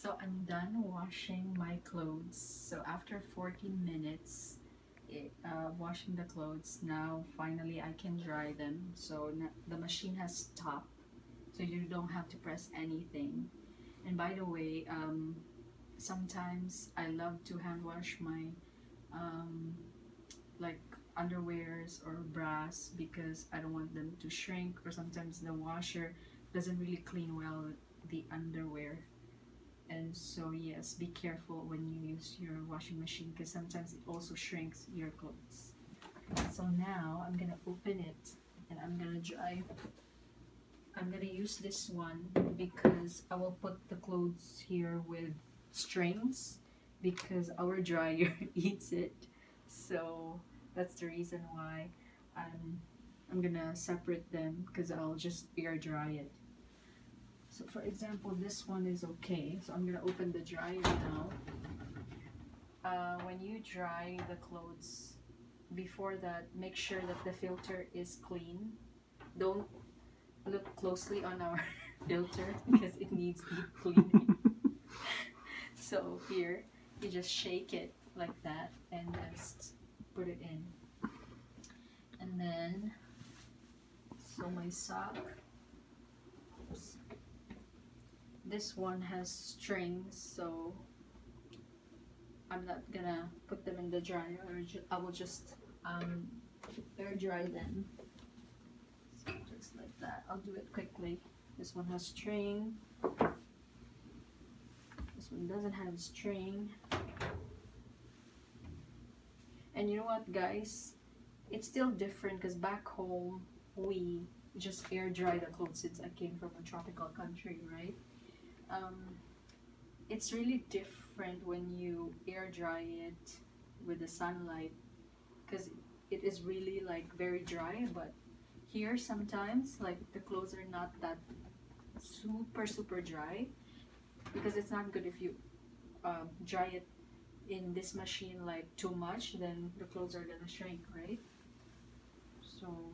So I'm done washing my clothes. So after 14 minutes washing the clothes, now finally I can dry them. So the machine has stopped, so you don't have to press anything. And by the way, sometimes I love to hand wash my um, like underwears or bras because I don't want them to shrink, or sometimes the washer doesn't really clean well the underwear. And so yes, be careful when you use your washing machine because sometimes it also shrinks your clothes. So now I'm gonna open it and I'm gonna dry. I'm gonna use this one because I will put the clothes here with strings because our dryer eats it. So that's the reason why I'm gonna separate them because I'll just air dry it. So for example, this one is okay. So I'm gonna open the dryer now. When you dry the clothes, before that, make sure that the filter is clean. Don't look closely on our filter because it needs deep cleaning. So here, you just shake it like that and just put it in. And then, so my sock, oops. This one has strings, so I'm not gonna put them in the dryer. I will just air dry them. So just like that. I'll do it quickly. This one has string. This one doesn't have string. And you know what, guys? It's still different because back home we just air dry the clothes since I came from a tropical country, right? It's really different when you air dry it with the sunlight because it is really like very dry. But here sometimes like the clothes are not that super dry because it's not good if you dry it in this machine like too much, then the clothes are gonna shrink, right? So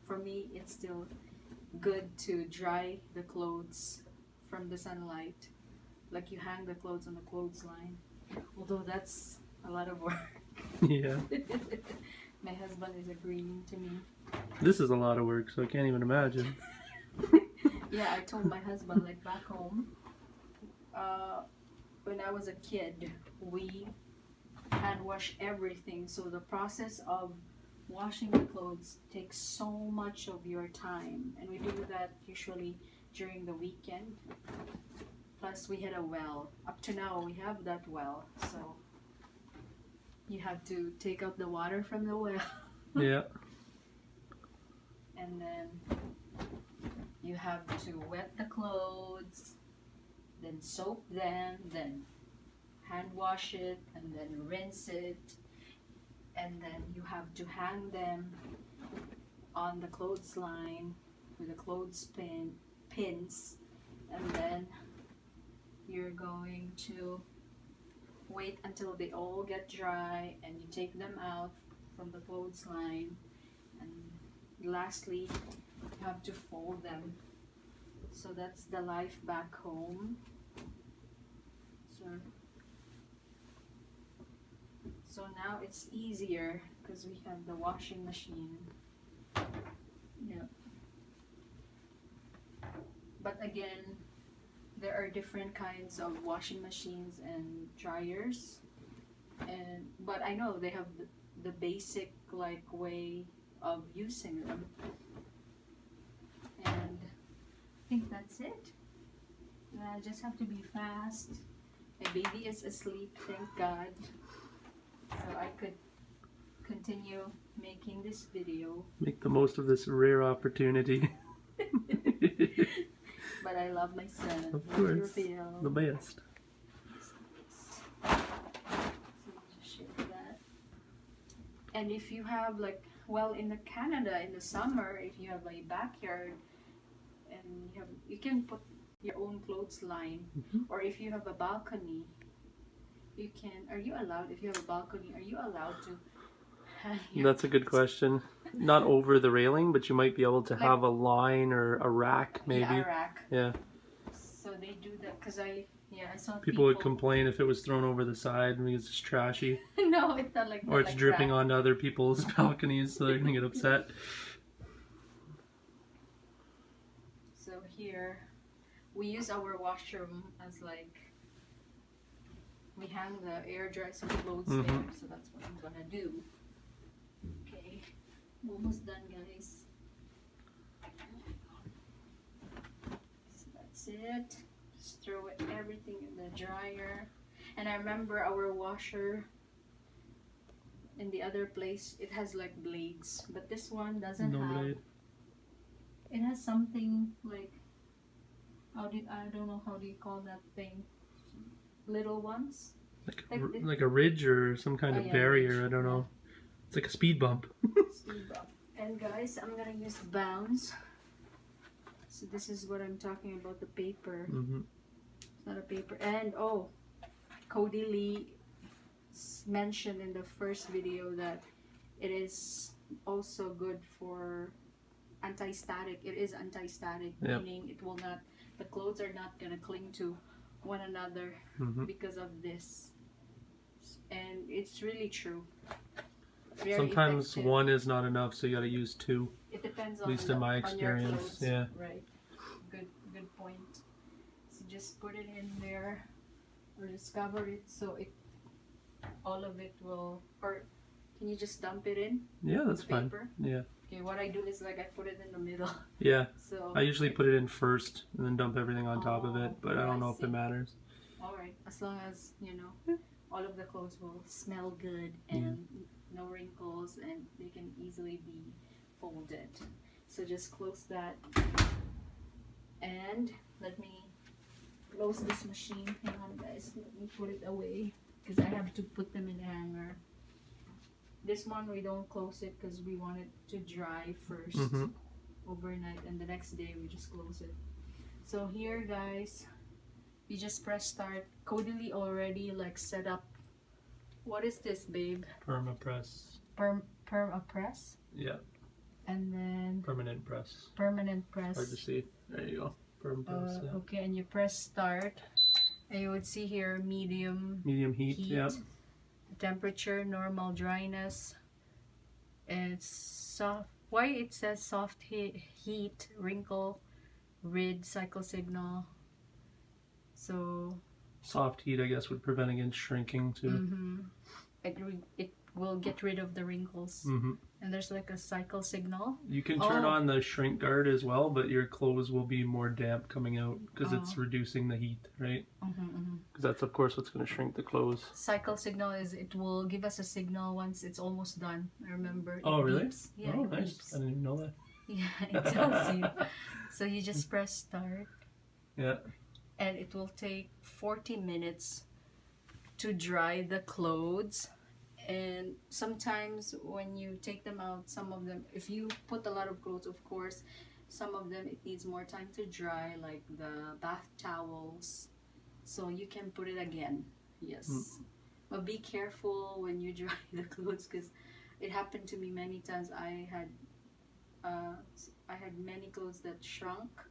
for me it's still good to dry the clothes from the sunlight, like you hang the clothes on the clothesline, although that's a lot of work. Yeah. My husband is agreeing to me. This is a lot of work, so I can't even imagine. Yeah, I told my husband like back home, when I was a kid, we hand wash everything. So the process of washing the clothes takes so much of your time, and we do that usually during the weekend. Plus we had a well. Up to now we have that well, so you have to take out the water from the well. Yeah. And then you have to wet the clothes, then soap them, then hand wash it, and then rinse it, and then you have to hang them on the clothesline with the pins, and then you're going to wait until they all get dry and you take them out from the clothesline, and lastly you have to fold them. So that's the life back home. So now it's easier because we have the washing machine. Yeah. But again, there are different kinds of washing machines and dryers, but I know they have the basic like way of using them. And I think that's it. I just have to be fast. My baby is asleep, thank God. So I could continue making this video. Make the most of this rare opportunity. But I love my son. Of course. The best. So just share that. And if you have like, well, in the Canada in the summer, if you have a backyard and you can put your own clothesline, or if you have a balcony, you can. Are you allowed? If you have a balcony, are you allowed to hang your That's a good question. Not over the railing, but you might be able to like, have a line or a rack, maybe. Yeah, a rack. Yeah. So they do that because I Yeah, I saw People would complain if it was thrown over the side because it's trashy. No, it's not like that. Or it's like dripping that. onto other people's balconies, so they're gonna get upset. So here, we use our washroom as like, we hang the air dry some clothes there, so that's what I'm gonna do. Okay, almost done, guys. So that's it. Just throw everything in the dryer. And I remember our washer in the other place, it has like blades, but this one doesn't No have. blade. It has something like, I don't know, how do you call that thing? Little ones? Like a ridge or some kind of barrier, ridge, I don't know. It's like a speed bump. Speed bump. And guys, I'm gonna use bounce. So this is what I'm talking about, the paper. It's not a paper. And oh, Cody Lee mentioned in the first video that it is also good for anti-static. It is anti-static, meaning it will not, the clothes are not gonna cling to one another because of this. And it's really true. Very Sometimes effective. one is not enough, so you gotta use two. It depends At least in my experience. Yeah. Right. Good point. So just put it in there, or just cover it so it, all of it will, or can you just dump it in? Yeah, that's fine. Paper? Yeah. Okay, what I do is like I put it in the middle. Yeah. So I usually put it in first and then dump everything on top of it, but I don't know if it matters. Alright, as long as, you know, all of the clothes will smell good and no wrinkles, and they can easily be folded. So just close that, and let me close this machine. Hang on, guys, let me put it away because I have to put them in the hanger. This one we don't close it because we want it to dry first overnight, and the next day we just close it. So here, guys, you just press start. Cody Lee already like set up. What is this, babe? Perma press. Perma press. Yeah. And then Permanent press. Permanent press. Hard to see. There you go. Perm press. Yeah. Okay, and you press start, and you would see here medium heat. Yeah. Temperature, normal dryness. And it's soft. Why it says soft heat, wrinkle, rid, cycle signal. So soft heat, I guess, would prevent against shrinking too. It will get rid of the wrinkles. And there's like a cycle signal. You can turn on the shrink guard as well, but your clothes will be more damp coming out because it's reducing the heat, right? Because that's, of course, what's going to shrink the clothes. Cycle signal is, it will give us a signal once it's almost done. I remember. Oh, really? Beeps. Yeah, oh, it nice. beeps. I didn't even know that. Yeah, it tells you. So you just press start. Yeah. And it will take 40 minutes to dry the clothes. And sometimes when you take them out, some of them, if you put a lot of clothes, of course, some of them it needs more time to dry, like the bath towels. So you can put it again. Yes. But be careful when you dry the clothes, because it happened to me many times. I had many clothes that shrunk.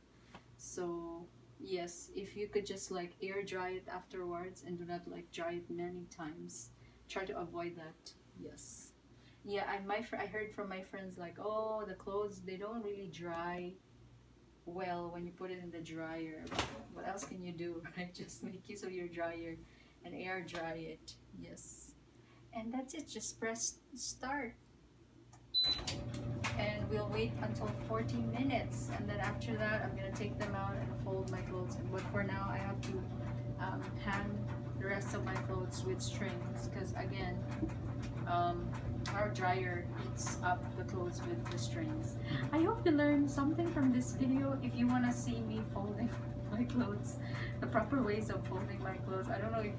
So yes, if you could just like air dry it afterwards and do not like dry it many times. Try to avoid that. Yes. Yeah, I heard from my friends like, oh, the clothes, they don't really dry well when you put it in the dryer. But what else can you do, right? Just make use of your dryer and air dry it. Yes. And that's it. Just press start. And we'll wait until 40 minutes. And then after that, I'm going to take them out and fold my clothes. But for now, I have to hang the rest of my clothes with strings, because again, our dryer heats up the clothes with the strings. I hope you learned something from this video. If you want to see me folding my clothes, the proper ways of folding my clothes, I don't know if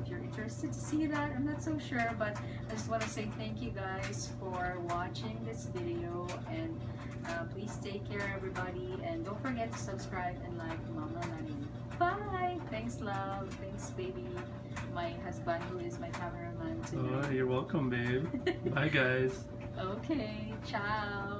you're interested to see that. I'm not so sure, but I just want to say thank you guys for watching this video, and please take care, everybody, and don't forget to subscribe and like Mama Nani. Bye. Thanks, love. Thanks, baby. My husband, who is my cameraman tonight. Oh, you're welcome, babe. Bye, guys. Okay. Ciao.